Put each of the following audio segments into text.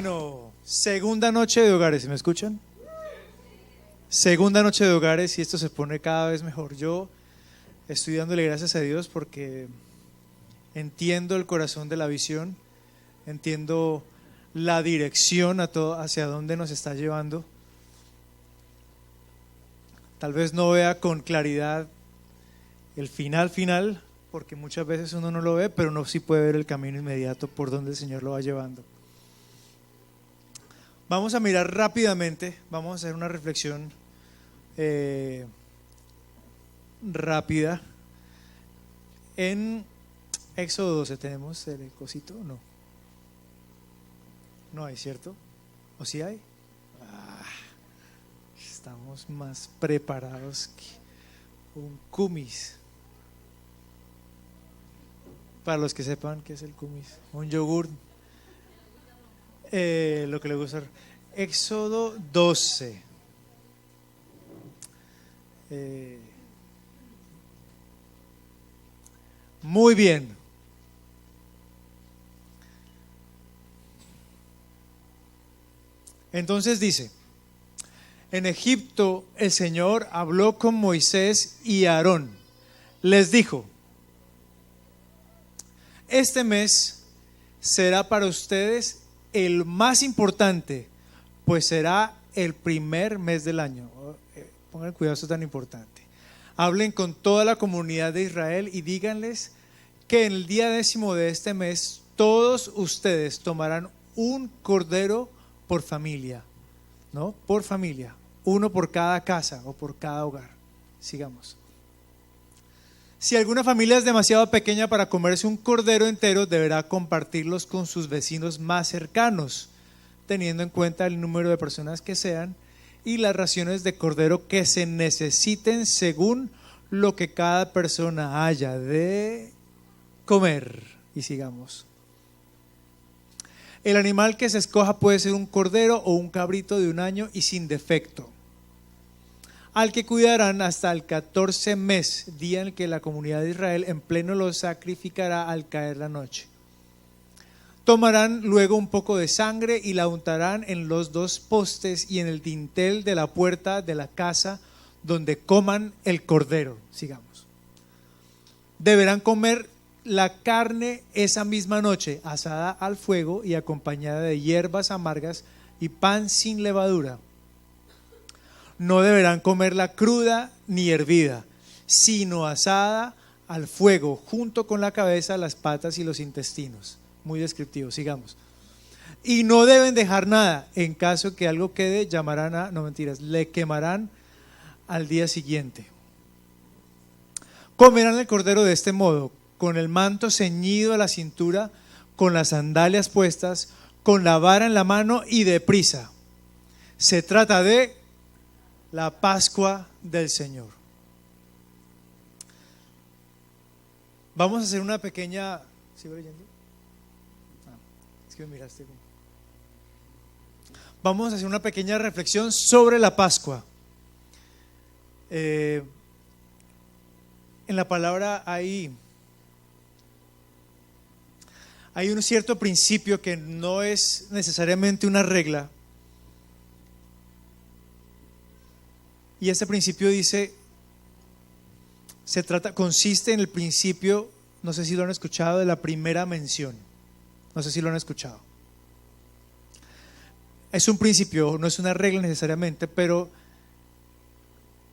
Bueno, segunda noche de hogares, ¿me escuchan? Segunda noche de hogares y esto se pone cada vez mejor. Yo estoy dándole gracias a Dios porque entiendo el corazón de la visión, entiendo la dirección hacia dónde nos está llevando. Tal vez no vea con claridad el final, porque muchas veces uno no lo ve, pero uno sí puede ver el camino inmediato por donde el Señor lo va llevando. Vamos a mirar rápidamente, vamos a hacer una reflexión rápida. En Éxodo 12 tenemos el cosito, ¿no? No hay, ¿cierto? ¿O sí hay? Estamos más preparados que un kumis. Para los que sepan qué es el kumis, un yogur. Lo que le gusta. Éxodo 12. Muy bien. Entonces dice: en Egipto el Señor habló con Moisés y Aarón. Les dijo: este mes será para ustedes el más importante, pues será el primer mes del año. Pongan cuidado, esto es tan importante. Hablen con toda la comunidad de Israel y díganles que en el día 10º de este mes todos ustedes tomarán un cordero por familia, ¿no? Por familia, uno por cada casa o por cada hogar. Sigamos. Si alguna familia es demasiado pequeña para comerse un cordero entero, deberá compartirlos con sus vecinos más cercanos, teniendo en cuenta el número de personas que sean y las raciones de cordero que se necesiten según lo que cada persona haya de comer. Y sigamos. El animal que se escoja puede ser un cordero o un cabrito de 1 año y sin defecto, al que cuidarán hasta el 14 mes, día en el que la comunidad de Israel en pleno lo sacrificará al caer la noche. Tomarán luego un poco de sangre y la untarán en los 2 postes y en el dintel de la puerta de la casa donde coman el cordero. Sigamos. Deberán comer la carne esa misma noche, asada al fuego y acompañada de hierbas amargas y pan sin levadura. No deberán comerla cruda ni hervida, sino asada al fuego, junto con la cabeza, las patas y los intestinos. Muy descriptivo, sigamos. Y no deben dejar nada. En caso que algo quede, le quemarán al día siguiente. Comerán el cordero de este modo: con el manto ceñido a la cintura, con las sandalias puestas, con la vara en la mano y deprisa. Se trata de la Pascua del Señor. Vamos a hacer una pequeña... ¿Sigo leyendo? Es que me miraste. Vamos a hacer una pequeña reflexión sobre la Pascua. En la palabra hay un cierto principio que no es necesariamente una regla. Y este principio dice, consiste en el principio, no sé si lo han escuchado, de la primera mención. No sé si lo han escuchado. Es un principio, no es una regla necesariamente, pero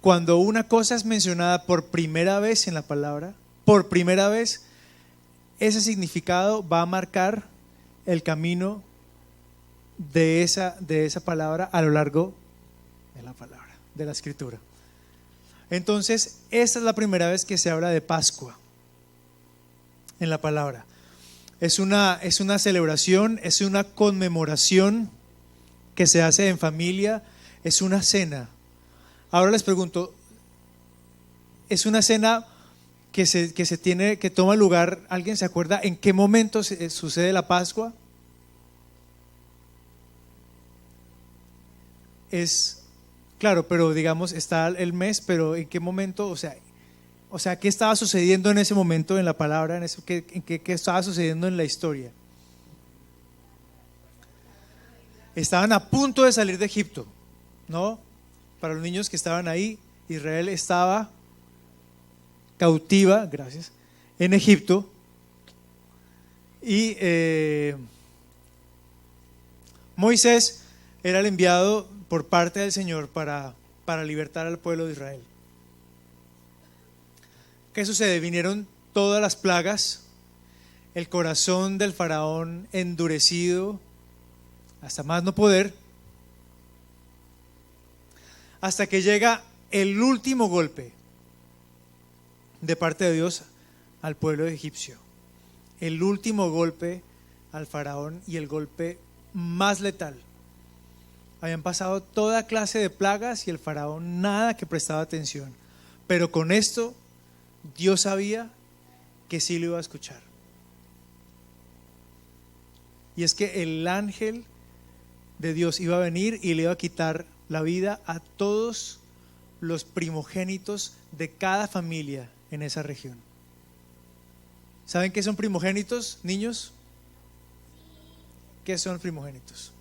cuando una cosa es mencionada por primera vez en la palabra, por primera vez, ese significado va a marcar el camino de esa palabra a lo largo de la palabra, de la escritura. Entonces, esta es la primera vez que se habla de Pascua en la palabra. Es una celebración, es una conmemoración que se hace en familia, es una cena. Ahora les pregunto, ¿es una cena que toma lugar? ¿Alguien se acuerda en qué momento sucede la Pascua? Claro, pero digamos, está el mes, pero ¿en qué momento? O sea, ¿qué estaba sucediendo en ese momento en la palabra? ¿Qué estaba sucediendo en la historia? estaban a punto de salir de Egipto, ¿no? Para los niños que estaban ahí, Israel estaba cautiva, gracias, en Egipto. Y Moisés era el enviado por parte del Señor para libertar al pueblo de Israel. ¿Qué sucede? Vinieron todas las plagas, el corazón del faraón endurecido hasta más no poder, hasta que llega el último golpe de parte de Dios al pueblo egipcio. El último golpe al faraón y el golpe más letal. Habían pasado toda clase de plagas y el faraón nada que prestaba atención. Pero con esto Dios sabía que sí lo iba a escuchar. Y es que el ángel de Dios iba a venir y le iba a quitar la vida a todos los primogénitos de cada familia en esa región. ¿Saben qué son primogénitos, niños? ¿Qué son primogénitos?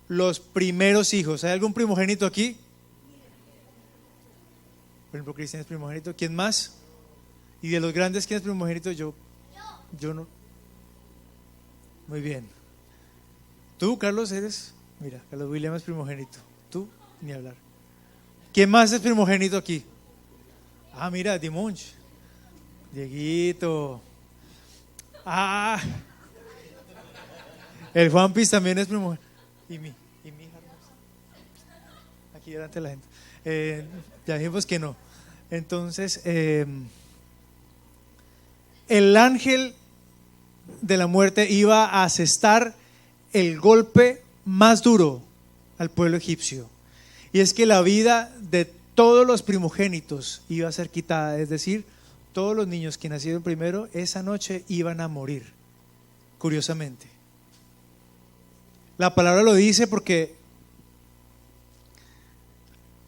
Los primeros hijos. ¿Hay algún primogénito aquí? Por ejemplo, Cristian es primogénito. ¿Quién más? Y de los grandes, ¿quién es primogénito? Yo no. Muy bien. Tú, Carlos, eres. Mira, Carlos William es primogénito. Tú, ni hablar. ¿Quién más es primogénito aquí? Ah, mira, Dimunch. Dieguito. Ah. El Juan Piz también es primogénito. Y mi hija. Aquí delante de la gente. Ya dijimos que no. Entonces, el ángel de la muerte iba a asestar el golpe más duro al pueblo egipcio. Y es que la vida de todos los primogénitos iba a ser quitada, es decir, todos los niños que nacieron primero esa noche iban a morir, curiosamente. La palabra lo dice porque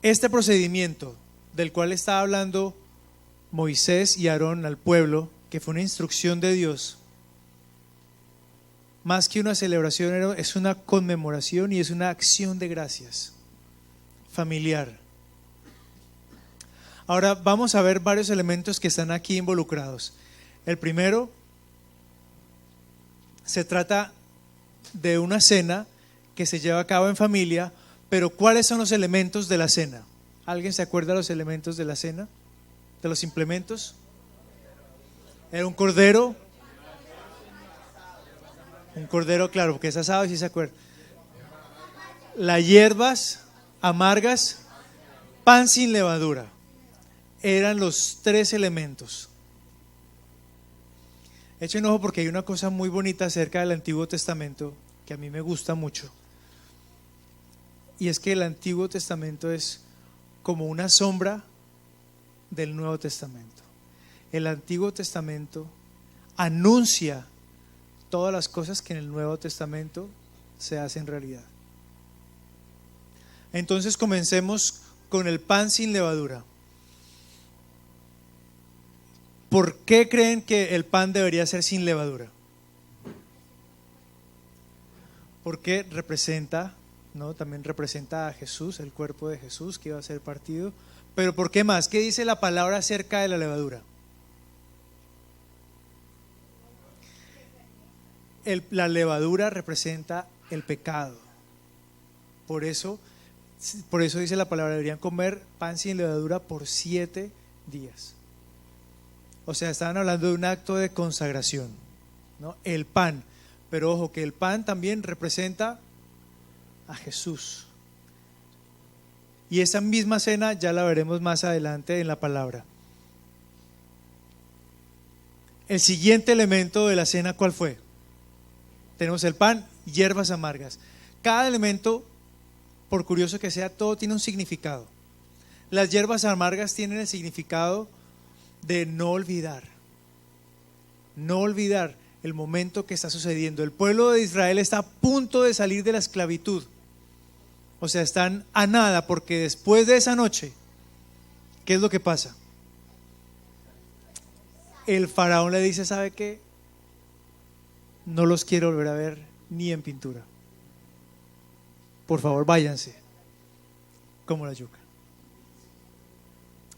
este procedimiento del cual estaba hablando Moisés y Aarón al pueblo, que fue una instrucción de Dios, más que una celebración, es una conmemoración y es una acción de gracias familiar. Ahora vamos a ver varios elementos que están aquí involucrados. El primero, se trata de una cena que se lleva a cabo en familia, pero ¿cuáles son los elementos de la cena? ¿Alguien se acuerda de los elementos de la cena? ¿De los implementos? Era un cordero, claro, porque es asado y sí se acuerda. Las hierbas amargas, pan sin levadura. Eran los tres elementos. Echen ojo porque hay una cosa muy bonita acerca del Antiguo Testamento que a mí me gusta mucho. Y es que el Antiguo Testamento es como una sombra del Nuevo Testamento. El Antiguo Testamento anuncia todas las cosas que en el Nuevo Testamento se hacen realidad. Entonces comencemos con el pan sin levadura. ¿Por qué creen que el pan debería ser sin levadura? Porque representa, ¿no? También representa a Jesús, el cuerpo de Jesús que iba a ser partido. Pero ¿por qué más? ¿Qué dice la palabra acerca de la levadura? La levadura representa el pecado. Por eso dice la palabra, deberían comer pan sin levadura por 7 días. O sea, estaban hablando de un acto de consagración, ¿no? El pan. Pero ojo, que el pan también representa a Jesús. Y esa misma cena ya la veremos más adelante en la palabra. El siguiente elemento de la cena, ¿cuál fue? Tenemos el pan, hierbas amargas. Cada elemento, por curioso que sea, todo tiene un significado. Las hierbas amargas tienen el significado de no olvidar el momento que está sucediendo. El pueblo de Israel está a punto de salir de la esclavitud. O sea, están a nada, porque después de esa noche, ¿qué es lo que pasa? El faraón le dice, ¿sabe qué? No los quiero volver a ver ni en pintura. Por favor, váyanse, como la yuca.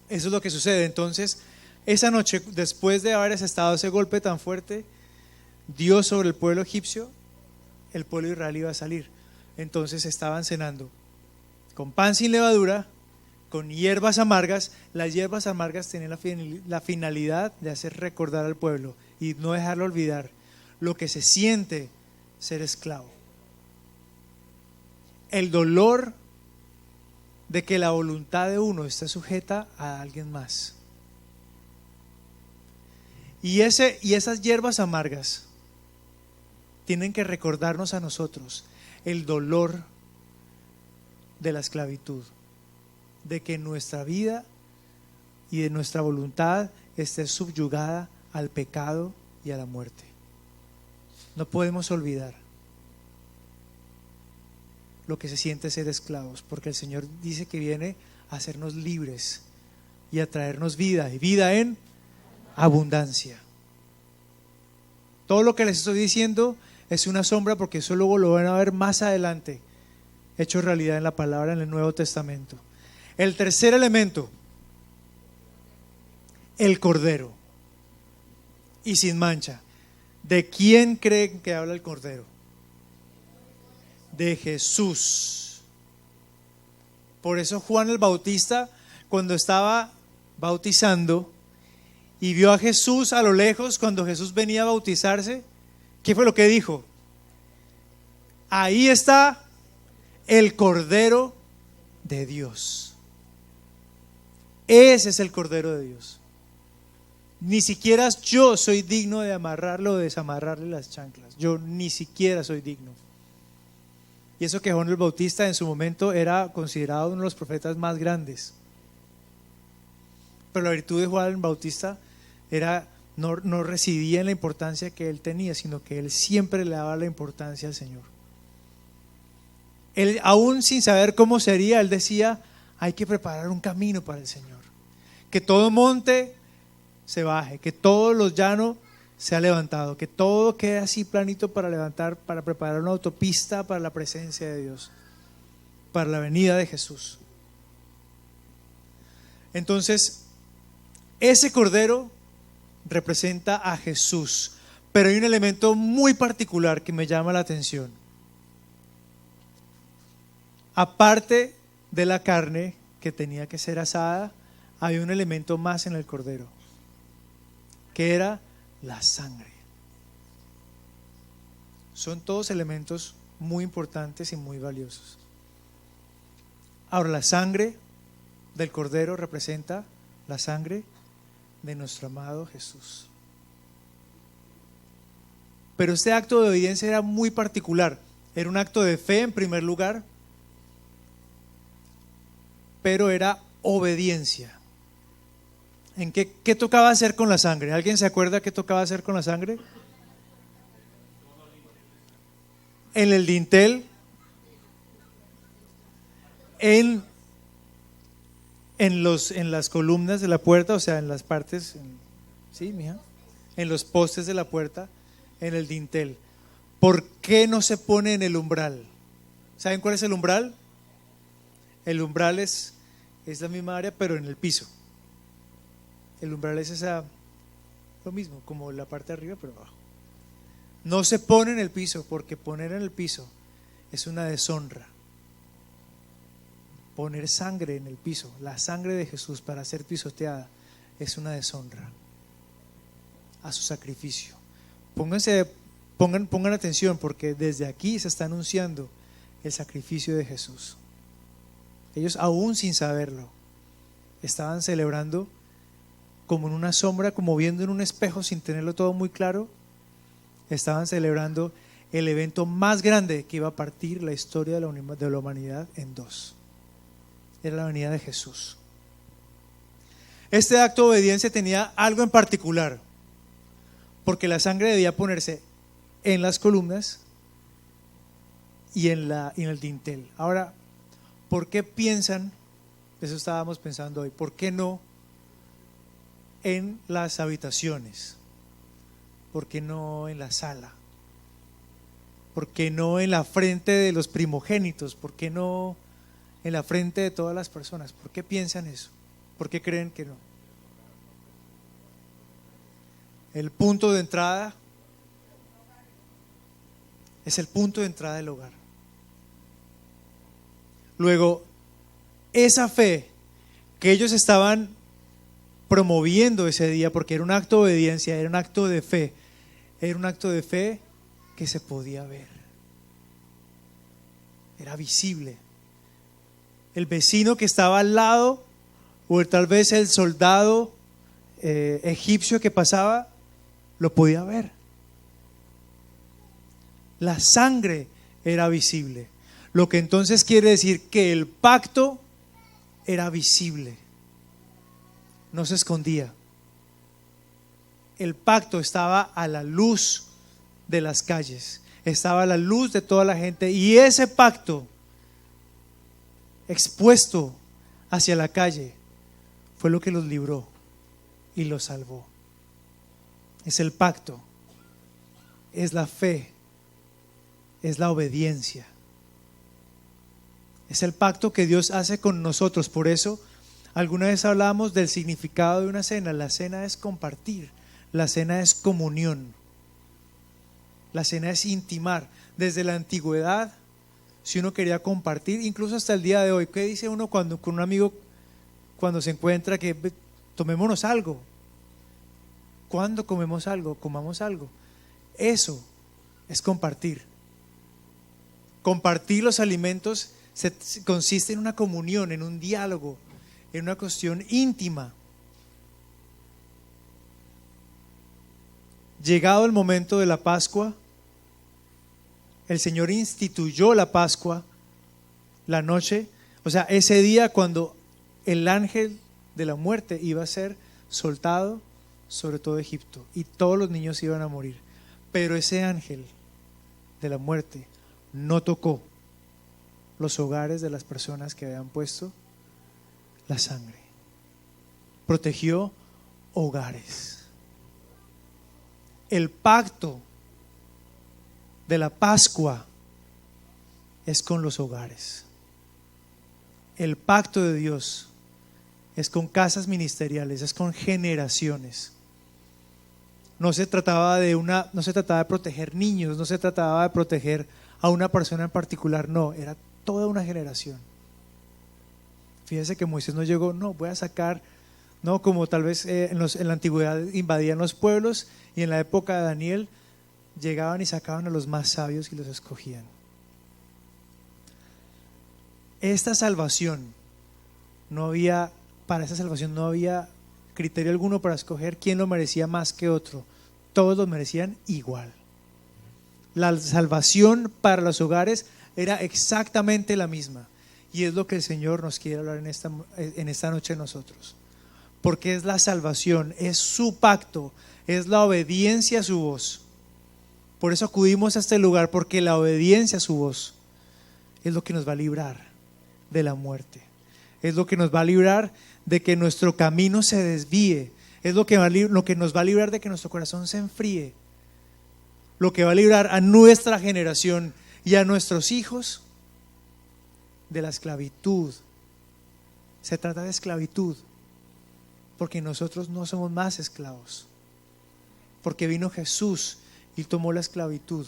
Eso es lo que sucede. Entonces, esa noche, después de haber estado ese golpe tan fuerte, Dios sobre el pueblo egipcio, el pueblo de Israel iba a salir. Entonces estaban cenando con pan sin levadura, con hierbas amargas. Las hierbas amargas tenían la finalidad de hacer recordar al pueblo y no dejarlo olvidar lo que se siente ser esclavo. El dolor de que la voluntad de uno está sujeta a alguien más. Y esas hierbas amargas tienen que recordarnos a nosotros el dolor de la esclavitud, de que nuestra vida y de nuestra voluntad esté subyugada al pecado y a la muerte. No podemos olvidar lo que se siente ser esclavos, porque el Señor dice que viene a hacernos libres y a traernos vida, y vida en abundancia. Todo lo que les estoy diciendo es una sombra, porque eso luego lo van a ver más adelante hecho realidad en la palabra en el Nuevo Testamento. El tercer elemento, el Cordero, y sin mancha. ¿De quién creen que habla el Cordero? De Jesús. Por eso Juan el Bautista, cuando estaba bautizando y vio a Jesús a lo lejos, cuando Jesús venía a bautizarse, ¿qué fue lo que dijo? Ahí está el Cordero de Dios. Ese es el Cordero de Dios. Ni siquiera yo soy digno de amarrarlo o desamarrarle las chanclas. Yo ni siquiera soy digno. Y eso que Juan el Bautista en su momento era considerado uno de los profetas más grandes. Pero la virtud de Juan el Bautista no residía en la importancia que él tenía, sino que él siempre le daba la importancia al Señor. Él, aún sin saber cómo sería, él decía: hay que preparar un camino para el Señor. Que todo monte se baje, que todo lo llano sea levantado, que todo quede así planito para levantar, para preparar una autopista para la presencia de Dios, para la venida de Jesús. Entonces, ese Cordero representa a Jesús, pero hay un elemento muy particular que me llama la atención. Aparte de la carne que tenía que ser asada, había un elemento más en el Cordero, que era la sangre. Son todos elementos muy importantes y muy valiosos. Ahora, la sangre del Cordero representa la sangre de nuestro amado Jesús. Pero este acto de obediencia era muy particular. Era un acto de fe en primer lugar, pero era obediencia. ¿En qué tocaba hacer con la sangre? ¿Alguien se acuerda qué tocaba hacer con la sangre? En el dintel, en las columnas de la puerta, o sea, en las partes, ¿sí, mija? En los postes de la puerta, en el dintel. ¿Por qué no se pone en el umbral? ¿Saben cuál es el umbral? El umbral es la misma área, pero en el piso. El umbral es lo mismo, como la parte de arriba, pero abajo. No se pone en el piso, porque poner en el piso es una deshonra. Poner sangre en el piso, la sangre de Jesús para ser pisoteada, es una deshonra a su sacrificio. Pongan atención, porque desde aquí se está anunciando el sacrificio de Jesús. Ellos, aún sin saberlo, estaban celebrando como en una sombra, como viendo en un espejo sin tenerlo todo muy claro. Estaban celebrando el evento más grande que iba a partir la historia de la humanidad en dos. Era la venida de Jesús. Este acto de obediencia tenía algo en particular, porque la sangre debía ponerse en las columnas y en el dintel. Ahora, ¿por qué piensan? Eso estábamos pensando hoy. ¿Por qué no en las habitaciones? ¿Por qué no en la sala? ¿Por qué no en la frente de los primogénitos? ¿Por qué no en la frente de todas las personas? ¿Por qué piensan eso? ¿Por qué creen que no? El punto de entrada es el punto de entrada del hogar. Luego, esa fe que ellos estaban promoviendo ese día, porque era un acto de obediencia, era un acto de fe, era un acto de fe que se podía ver, era visible. El vecino que estaba al lado, o tal vez el soldado egipcio que pasaba, lo podía ver. La sangre era visible, lo que entonces quiere decir que el pacto era visible, no se escondía. El pacto estaba a la luz de las calles, estaba a la luz de toda la gente, y ese pacto expuesto hacia la calle fue lo que los libró y los salvó. Es el pacto, es la fe, es la obediencia, es el pacto que Dios hace con nosotros. Por eso alguna vez hablamos del significado de una cena. La cena es compartir, la cena es comunión, la cena es intimar. Desde la antigüedad, si uno quería compartir, incluso hasta el día de hoy, ¿qué dice uno cuando con un amigo cuando se encuentra? Que tomémonos algo. ¿Cuándo comemos algo? Comamos algo. Eso es compartir. Compartir los alimentos consiste en una comunión, en un diálogo, en una cuestión íntima. Llegado el momento de la Pascua, el Señor instituyó la Pascua, la noche, o sea, ese día cuando el ángel de la muerte iba a ser soltado sobre todo Egipto y todos los niños iban a morir. Pero ese ángel de la muerte no tocó los hogares de las personas que habían puesto la sangre. Protegió hogares. El pacto de la Pascua es con los hogares. El pacto de Dios es con casas ministeriales, es con generaciones. No se trataba de proteger niños, no se trataba de proteger a una persona en particular, no, era toda una generación. Fíjese que Moisés no llegó, no, voy a sacar, no como tal vez en la antigüedad invadían los pueblos, y en la época de Daniel llegaban y sacaban a los más sabios y los escogían. Esta salvación, para esta salvación no había criterio alguno para escoger quién lo merecía más que otro. Todos lo merecían igual. La salvación para los hogares era exactamente la misma. Y es lo que el Señor nos quiere hablar en esta noche a nosotros. Porque es la salvación, es su pacto, es la obediencia a su voz. Por eso acudimos a este lugar, porque la obediencia a su voz es lo que nos va a librar de la muerte. Es lo que nos va a librar de que nuestro camino se desvíe. Es lo que nos va a librar de que nuestro corazón se enfríe. Lo que va a librar a nuestra generación y a nuestros hijos de la esclavitud. Se trata de esclavitud, porque nosotros no somos más esclavos. Porque vino Jesús y tomó la esclavitud.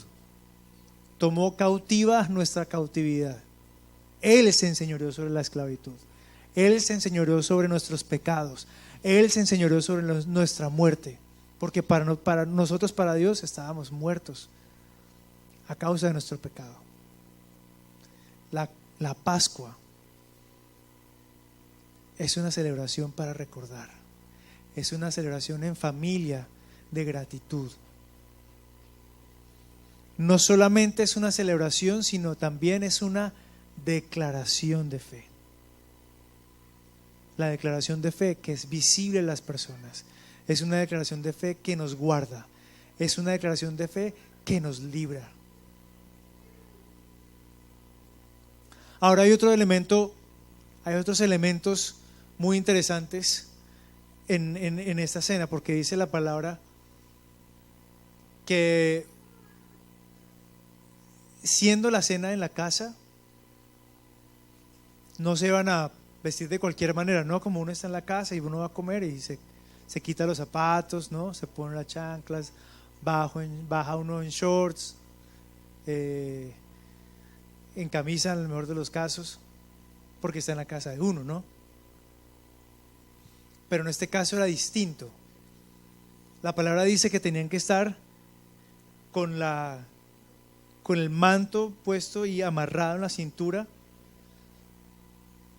Tomó cautiva nuestra cautividad. Él se enseñoreó sobre la esclavitud. Él se enseñoreó sobre nuestros pecados. Él se enseñoreó sobre nuestra muerte. Porque para nosotros, para Dios, estábamos muertos a causa de nuestro pecado. La Pascua es una celebración para recordar. Es una celebración en familia de gratitud. No solamente es una celebración, sino también es una declaración de fe. La declaración de fe que es visible en las personas. Es una declaración de fe que nos guarda. Es una declaración de fe que nos libra. Ahora hay otros elementos muy interesantes en esta cena, porque dice la palabra que siendo la cena en la casa, no se van a vestir de cualquier manera, ¿no? Como uno está en la casa y uno va a comer y se quita los zapatos, ¿no? Se pone las chanclas, baja uno en shorts, en camisa en el mejor de los casos, porque está en la casa de uno, ¿no? Pero en este caso era distinto. La palabra dice que tenían que estar con el manto puesto y amarrado en la cintura.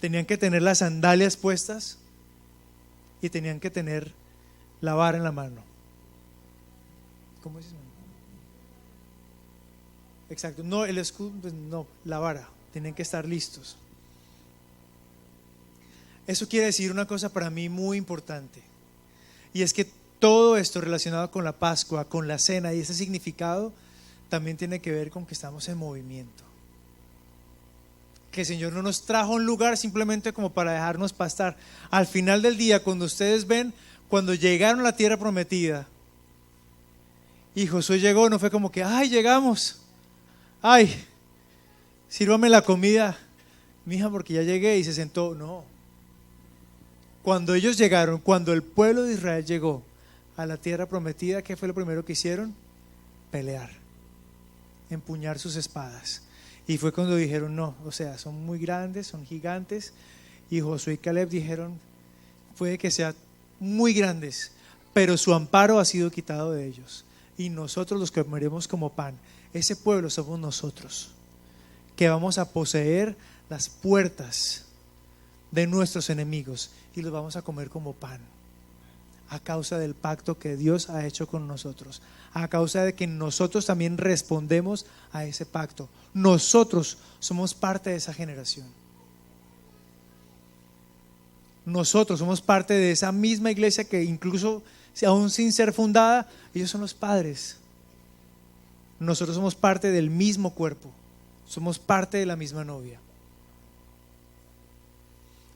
Tenían que tener las sandalias puestas y tenían que tener la vara en la mano. ¿Cómo es eso? Exacto, no el escudo, pues no, la vara. Tenían que estar listos. Eso quiere decir una cosa para mí muy importante, y es que todo esto relacionado con la Pascua, con la cena y ese significado, también tiene que ver con que estamos en movimiento. Que el Señor no nos trajo a un lugar simplemente como para dejarnos pastar. Al final del día, cuando ustedes ven, cuando llegaron a la tierra prometida y Josué llegó, no fue como que, ay, llegamos, ay, sírvame la comida, mija, porque ya llegué, y se sentó. No. Cuando ellos llegaron, cuando el pueblo de Israel llegó a la tierra prometida, ¿qué fue lo primero que hicieron? Pelear, empuñar sus espadas. Y fue cuando dijeron no, o sea, son muy grandes, son gigantes. Y Josué y Caleb dijeron, puede que sean muy grandes, pero su amparo ha sido quitado de ellos. Y nosotros los comeremos como pan. Ese pueblo somos nosotros, que vamos a poseer las puertas de nuestros enemigos y los vamos a comer como pan, a causa del pacto que Dios ha hecho con nosotros, a causa de que nosotros también respondemos a ese pacto. Nosotros somos parte de esa generación. Nosotros somos parte de esa misma iglesia que incluso aún sin ser fundada, ellos son los padres. Nosotros somos parte del mismo cuerpo, somos parte de la misma novia.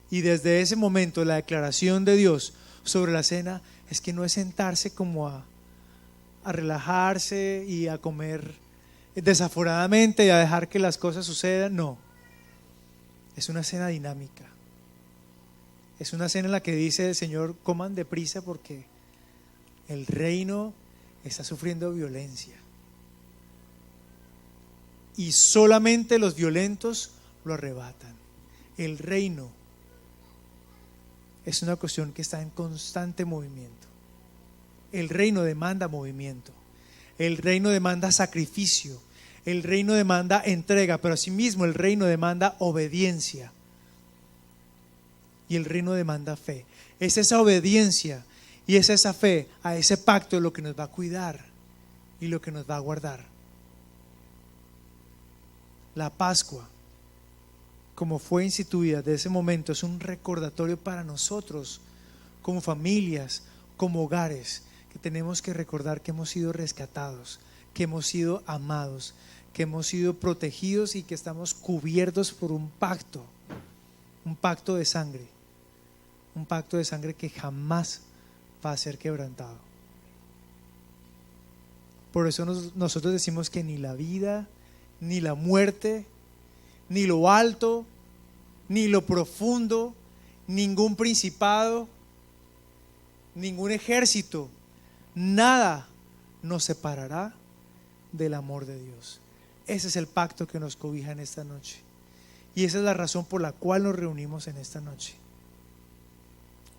Y desde ese momento la declaración de Dios sobre la cena es que no es sentarse como a relajarse y a comer desaforadamente y a dejar que las cosas sucedan. No, es una cena dinámica. Es una cena en la que dice el Señor, coman deprisa porque el reino está sufriendo violencia. Y solamente los violentos lo arrebatan. El reino es una cuestión que está en constante movimiento. El reino demanda movimiento. El reino demanda sacrificio. El reino demanda entrega, pero asimismo el reino demanda obediencia. Y el reino demanda fe. Es esa obediencia y es esa fe a ese pacto lo que nos va a cuidar y lo que nos va a guardar. La Pascua, como fue instituida desde ese momento, es un recordatorio para nosotros como familias, como hogares, que tenemos que recordar que hemos sido rescatados, que hemos sido amados, que hemos sido protegidos y que estamos cubiertos por un pacto de sangre, un pacto de sangre que jamás va a ser quebrantado. Por eso nosotros decimos que ni la vida, ni la muerte, ni lo alto, ni lo profundo, ningún principado, ningún ejército, nada nos separará del amor de Dios. Ese es el pacto que nos cobija en esta noche. Y esa es la razón por la cual nos reunimos en esta noche.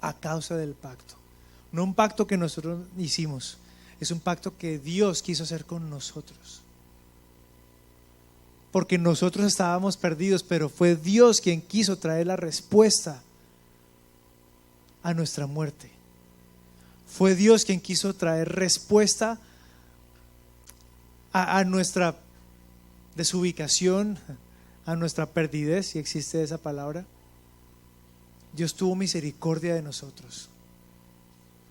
A causa del pacto. No un pacto que nosotros hicimos, es un pacto que Dios quiso hacer con nosotros. Porque nosotros estábamos perdidos, pero fue Dios quien quiso traer la respuesta a nuestra muerte. Fue Dios quien quiso traer respuesta a nuestra desubicación, a nuestra perdidez, si existe esa palabra. Dios tuvo misericordia de nosotros,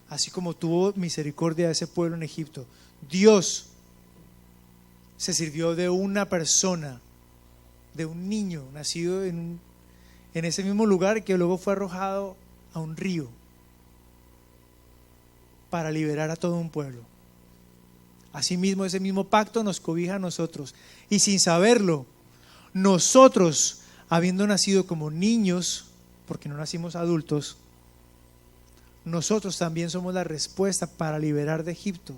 así como tuvo misericordia de ese pueblo en Egipto. Dios se sirvió de una persona, de un niño nacido en ese mismo lugar, que luego fue arrojado a un río para liberar a todo un pueblo, Asimismo, ese mismo pacto nos cobija a nosotros. Y sin saberlo, nosotros, habiendo nacido como niños, porque no nacimos adultos, nosotros también somos la respuesta para liberar de Egipto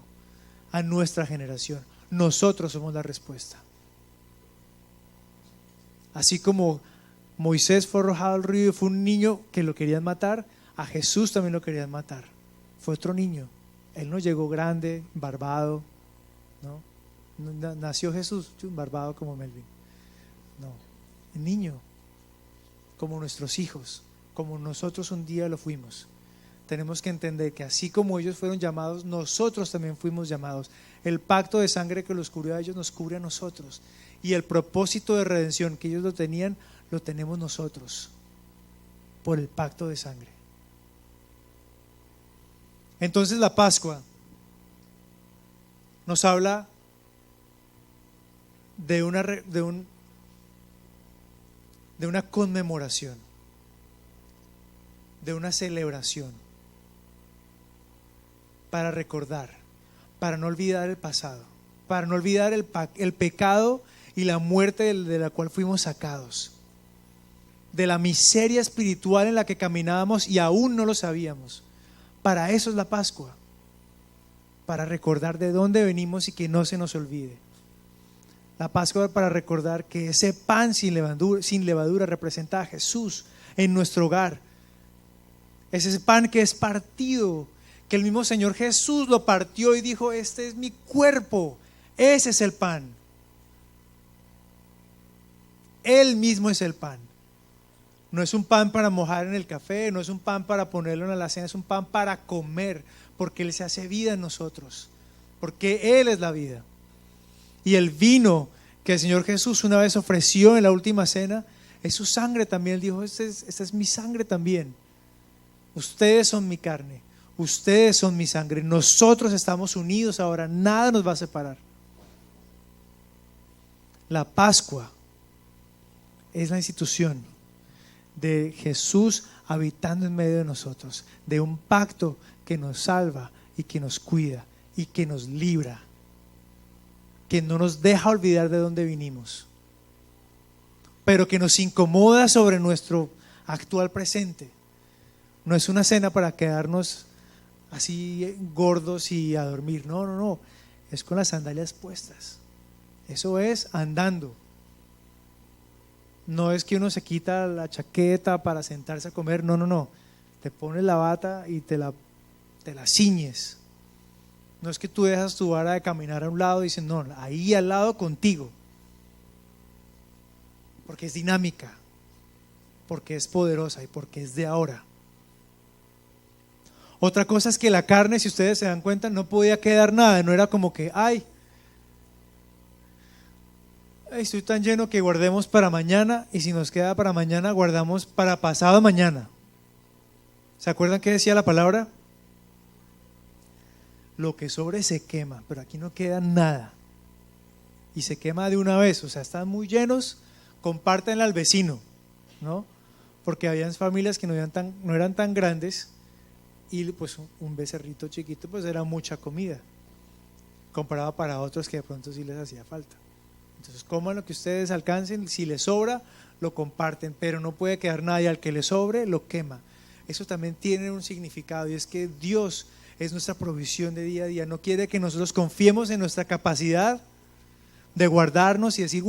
a nuestra generación. Nosotros somos la respuesta. Así como Moisés fue arrojado al río y fue un niño que lo querían matar, a Jesús también lo querían matar. Fue otro niño. Él no llegó grande, barbado, ¿no? Nació Jesús barbado como Melvin. No, el niño, como nuestros hijos, como nosotros un día lo fuimos. Tenemos que entender que así como ellos fueron llamados, nosotros también fuimos llamados. El pacto de sangre que los cubrió a ellos nos cubre a nosotros. Y el propósito de redención que ellos lo tenían, lo tenemos nosotros, por el pacto de sangre. Entonces la Pascua nos habla de una conmemoración, de una celebración, para recordar, para no olvidar el pasado, para no olvidar el pecado y la muerte de la cual fuimos sacados, de la miseria espiritual en la que caminábamos y aún no lo sabíamos. Para eso es la Pascua, para recordar de dónde venimos y que no se nos olvide. La Pascua para recordar que ese pan sin levadura representa a Jesús en nuestro hogar. Es ese pan que es partido, que el mismo Señor Jesús lo partió y dijo: este es mi cuerpo. Ese es el pan. Él mismo es el pan. No es un pan para mojar en el café, no es un pan para ponerlo en la alacena, es un pan para comer, porque Él se hace vida en nosotros, porque Él es la vida. Y el vino que el Señor Jesús una vez ofreció en la última cena es su sangre también. Él dijo: esta es mi sangre también. Ustedes son mi carne, ustedes son mi sangre. Nosotros estamos unidos ahora, nada nos va a separar. La Pascua es la institución de Jesús habitando en medio de nosotros, de un pacto que nos salva y que nos cuida y que nos libra, que no nos deja olvidar de dónde vinimos, pero que nos incomoda sobre nuestro actual presente. No es una cena para quedarnos así gordos y a dormir, no, es con las sandalias puestas. Eso es andando. No es que uno se quita la chaqueta para sentarse a comer, no. Te pones la bata y te la ciñes. No es que tú dejas tu vara de caminar a un lado y dices: no, ahí al lado contigo. Porque es dinámica, porque es poderosa y porque es de ahora. Otra cosa es que la carne, si ustedes se dan cuenta, no podía quedar nada. No era como que, ay, estoy tan lleno que guardemos para mañana, y si nos queda para mañana, guardamos para pasado mañana. ¿Se acuerdan qué decía la palabra? Lo que sobre se quema, pero aquí no queda nada. Y se quema de una vez, o sea, están muy llenos, compártenla al vecino, ¿no? Porque habían familias que no eran tan grandes, y pues un becerrito chiquito pues era mucha comida, comparado para otros que de pronto sí les hacía falta. Entonces coman lo que ustedes alcancen, si les sobra lo comparten, pero no puede quedar nada, y al que le sobre lo quema. Eso también tiene un significado, y es que Dios es nuestra provisión de día a día. No quiere que nosotros confiemos en nuestra capacidad de guardarnos y decir: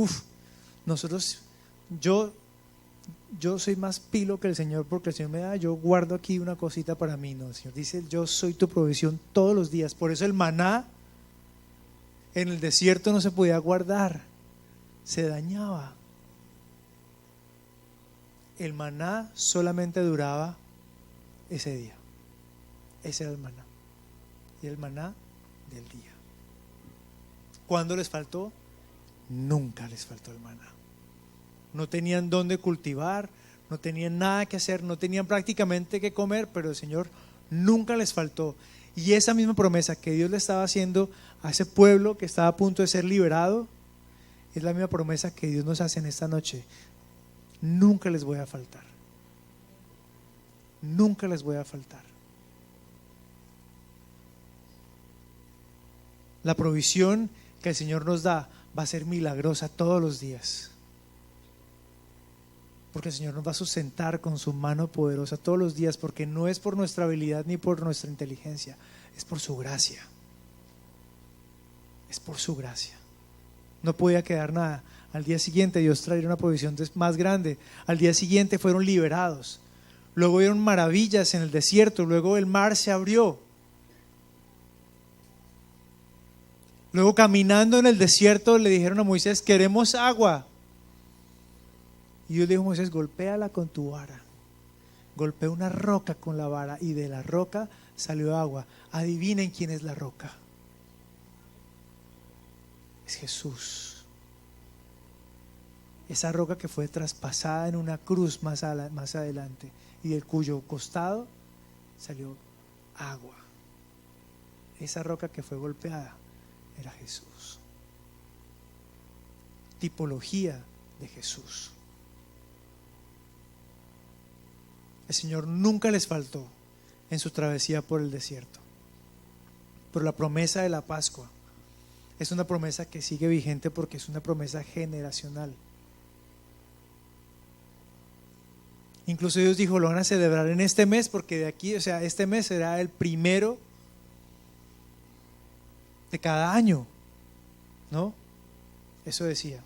yo soy más pilo que el Señor, porque el Señor me da, yo guardo aquí una cosita para mí. No, el Señor dice: yo soy tu provisión todos los días. Por eso el maná en el desierto no se podía guardar, se dañaba. El maná solamente duraba ese día. Ese era el maná. Y el maná del día. ¿Cuándo les faltó? Nunca les faltó el maná. No tenían dónde cultivar, no tenían nada que hacer, no tenían prácticamente que comer, pero el Señor nunca les faltó. Y esa misma promesa que Dios le estaba haciendo a ese pueblo que estaba a punto de ser liberado, es la misma promesa que Dios nos hace en esta noche. Nunca les voy a faltar. Nunca les voy a faltar. La provisión que el Señor nos da va a ser milagrosa todos los días. Porque el Señor nos va a sustentar con su mano poderosa todos los días, porque no es por nuestra habilidad ni por nuestra inteligencia, es por su gracia. Es por su gracia. No podía quedar nada. Al día siguiente Dios traería una provisión más grande. Al día siguiente fueron liberados. Luego vieron maravillas en el desierto. Luego el mar se abrió. Luego caminando en el desierto le dijeron a Moisés: queremos agua. Y Dios le dijo a Moisés: golpéala con tu vara. Golpea una roca con la vara y de la roca salió agua. Adivinen quién es la roca. Es Jesús. Esa roca que fue traspasada en una cruz más adelante y del cuyo costado salió agua. Esa roca que fue golpeada era Jesús. Tipología de Jesús. El Señor nunca les faltó en su travesía por el desierto. Pero la promesa de la Pascua es una promesa que sigue vigente porque es una promesa generacional. Incluso Dios dijo: lo van a celebrar en este mes, porque de aquí, o sea, este mes será el primero de cada año, ¿no? Eso decía.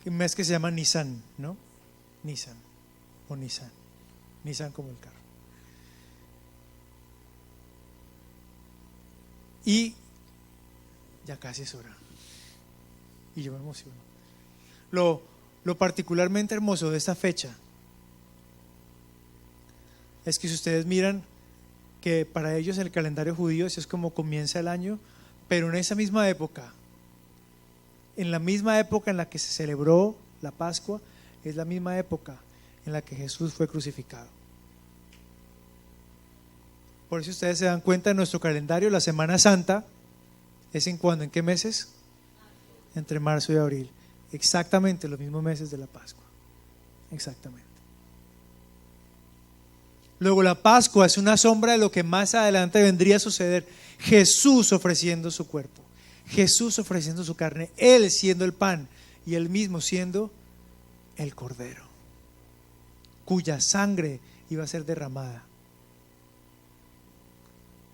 Un mes que se llama Nisan, ¿no? Nisan o Nisan. Nisan como el carro. Y ya casi es hora. Y yo me emociono. Lo particularmente hermoso de esta fecha es que si ustedes miran que para ellos el calendario judío es como comienza el año, pero en esa misma época, en la misma época en la que se celebró la Pascua, es la misma época en la que Jesús fue crucificado. Por eso ustedes se dan cuenta, en nuestro calendario la Semana Santa es ¿en cuándo? ¿En qué meses? Entre marzo y abril. Exactamente los mismos meses de la Pascua. Exactamente. Luego la Pascua es una sombra de lo que más adelante vendría a suceder. Jesús ofreciendo su cuerpo, Jesús ofreciendo su carne, Él siendo el pan y Él mismo siendo el Cordero, cuya sangre iba a ser derramada.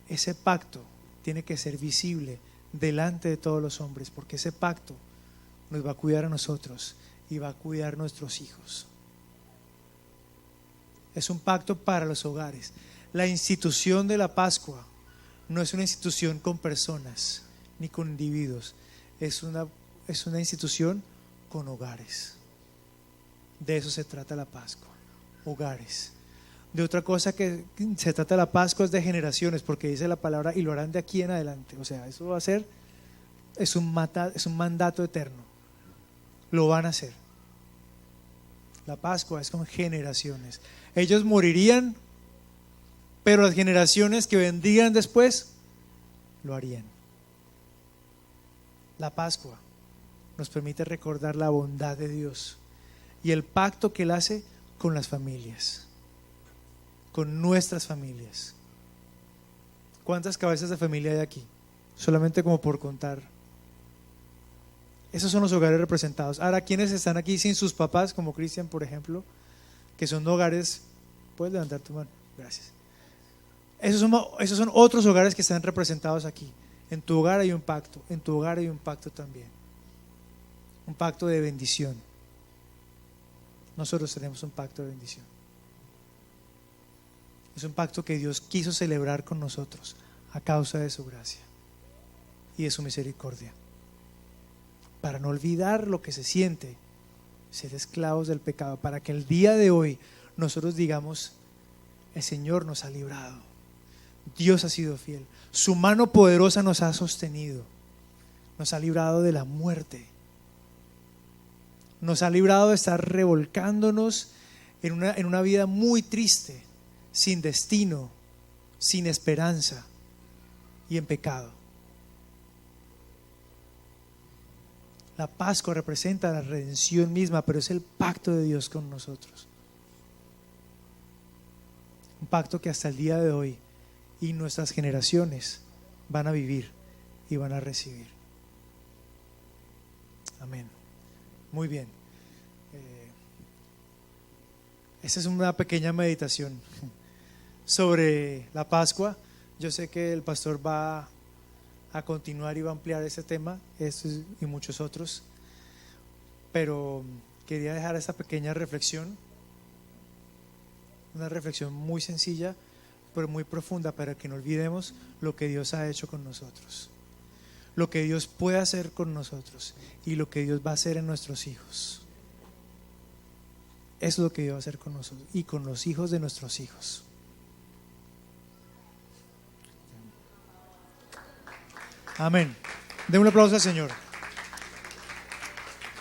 Ese pacto tiene que ser visible delante de todos los hombres, porque ese pacto nos va a cuidar a nosotros y va a cuidar a nuestros hijos. Es un pacto para los hogares. La institución de la Pascua no es una institución con personas ni con individuos, es una institución con hogares. De eso se trata la Pascua, hogares. De otra cosa que se trata la Pascua es de generaciones, porque dice la palabra: y lo harán de aquí en adelante. O sea, eso va a ser, es un mandato eterno. Lo van a hacer. La Pascua es con generaciones. Ellos morirían, pero las generaciones que vendrían después lo harían. La Pascua nos permite recordar la bondad de Dios y el pacto que Él hace con las familias, con nuestras familias. ¿Cuántas cabezas de familia hay aquí? Solamente como por contar. Esos son los hogares representados. Ahora, ¿quiénes están aquí sin sus papás? Como Cristian, por ejemplo, que son hogares. ¿Puedes levantar tu mano? Gracias. Esos son otros hogares que están representados aquí. En tu hogar hay un pacto, en tu hogar hay un pacto también. Un pacto de bendición. Nosotros tenemos un pacto de bendición. Es un pacto que Dios quiso celebrar con nosotros a causa de su gracia y de su misericordia. Para no olvidar lo que se siente ser esclavos del pecado, para que el día de hoy nosotros digamos: el Señor nos ha librado, Dios ha sido fiel, su mano poderosa nos ha sostenido, nos ha librado de la muerte, nos ha librado de estar revolcándonos en una vida muy triste, sin destino, sin esperanza y en pecado. La Pascua representa la redención misma, pero es el pacto de Dios con nosotros. Un pacto que hasta el día de hoy y nuestras generaciones van a vivir y van a recibir. Amén. Muy bien. Esta es una pequeña meditación sobre la Pascua. Yo sé que el pastor va a continuar y va a ampliar ese tema, estos y muchos otros, pero quería dejar esta pequeña reflexión, una reflexión muy sencilla pero muy profunda, para que no olvidemos lo que Dios ha hecho con nosotros, lo que Dios puede hacer con nosotros y lo que Dios va a hacer en nuestros hijos. Eso es lo que Dios va a hacer con nosotros y con los hijos de nuestros hijos. Amén. Den un aplauso al Señor.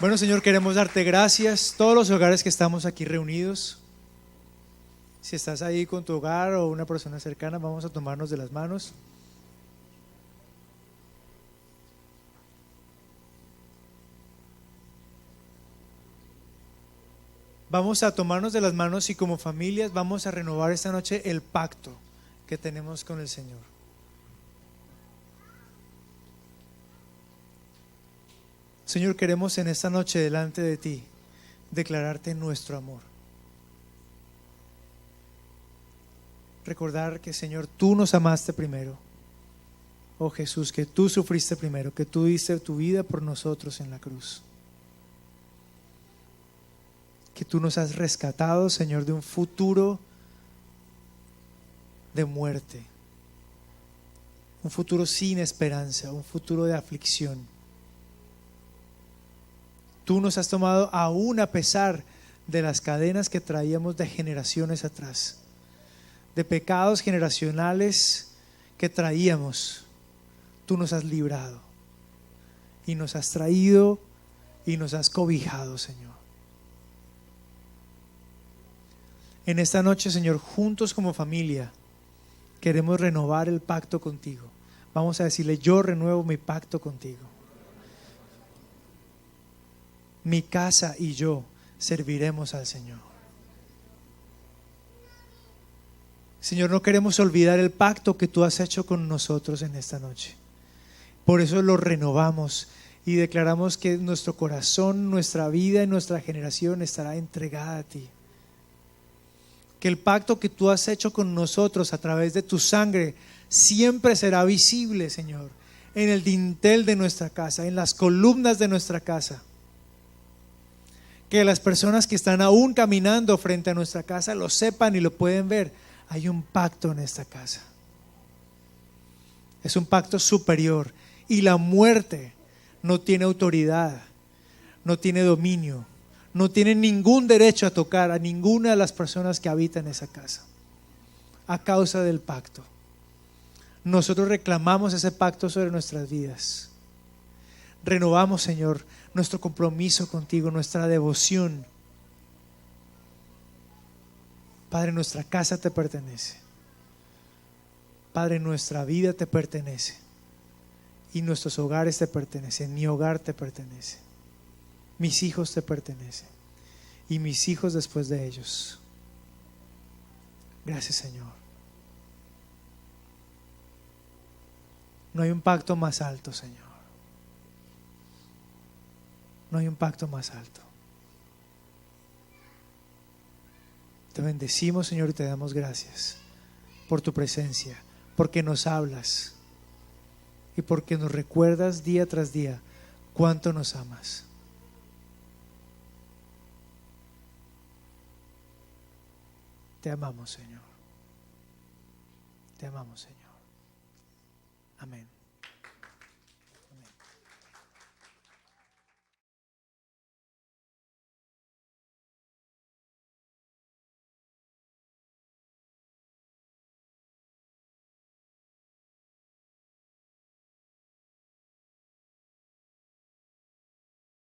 Bueno, Señor, queremos darte gracias. Todos los hogares que estamos aquí reunidos, si estás ahí con tu hogar o una persona cercana, vamos a tomarnos de las manos. Vamos a tomarnos de las manos y como familias vamos a renovar esta noche el pacto que tenemos con el Señor. Señor, queremos en esta noche delante de ti declararte nuestro amor. Recordar que, Señor, tú nos amaste primero. Oh Jesús, que tú sufriste primero, que tú diste tu vida por nosotros en la cruz. Que tú nos has rescatado, Señor, de un futuro de muerte, un futuro sin esperanza, un futuro de aflicción. Tú nos has tomado aún a pesar de las cadenas que traíamos de generaciones atrás, de pecados generacionales que traíamos. Tú nos has librado y nos has traído y nos has cobijado, Señor. En esta noche, Señor, juntos como familia, queremos renovar el pacto contigo. Vamos a decirle: yo renuevo mi pacto contigo. Mi casa y yo serviremos al Señor. Señor, no queremos olvidar el pacto que tú has hecho con nosotros en esta noche. Por eso lo renovamos y declaramos que nuestro corazón, nuestra vida y nuestra generación estará entregada a ti. Que el pacto que tú has hecho con nosotros a través de tu sangre siempre será visible, Señor, en el dintel de nuestra casa, en las columnas de nuestra casa. Que las personas que están aún caminando frente a nuestra casa lo sepan y lo pueden ver. Hay un pacto en esta casa. Es un pacto superior y la muerte no tiene autoridad, no tiene dominio, no tiene ningún derecho a tocar a ninguna de las personas que habitan esa casa a causa del pacto. Nosotros reclamamos ese pacto sobre nuestras vidas. Renovamos, Señor, nuestro compromiso contigo, nuestra devoción. Padre, nuestra casa te pertenece. Padre, nuestra vida te pertenece. Y nuestros hogares te pertenecen. Mi hogar te pertenece. Mis hijos te pertenecen. Y mis hijos después de ellos. Gracias, Señor. No hay un pacto más alto, Señor. No hay un pacto más alto. Te bendecimos, Señor, y te damos gracias por tu presencia, porque nos hablas y porque nos recuerdas día tras día cuánto nos amas. Te amamos, Señor. Te amamos, Señor. Amén.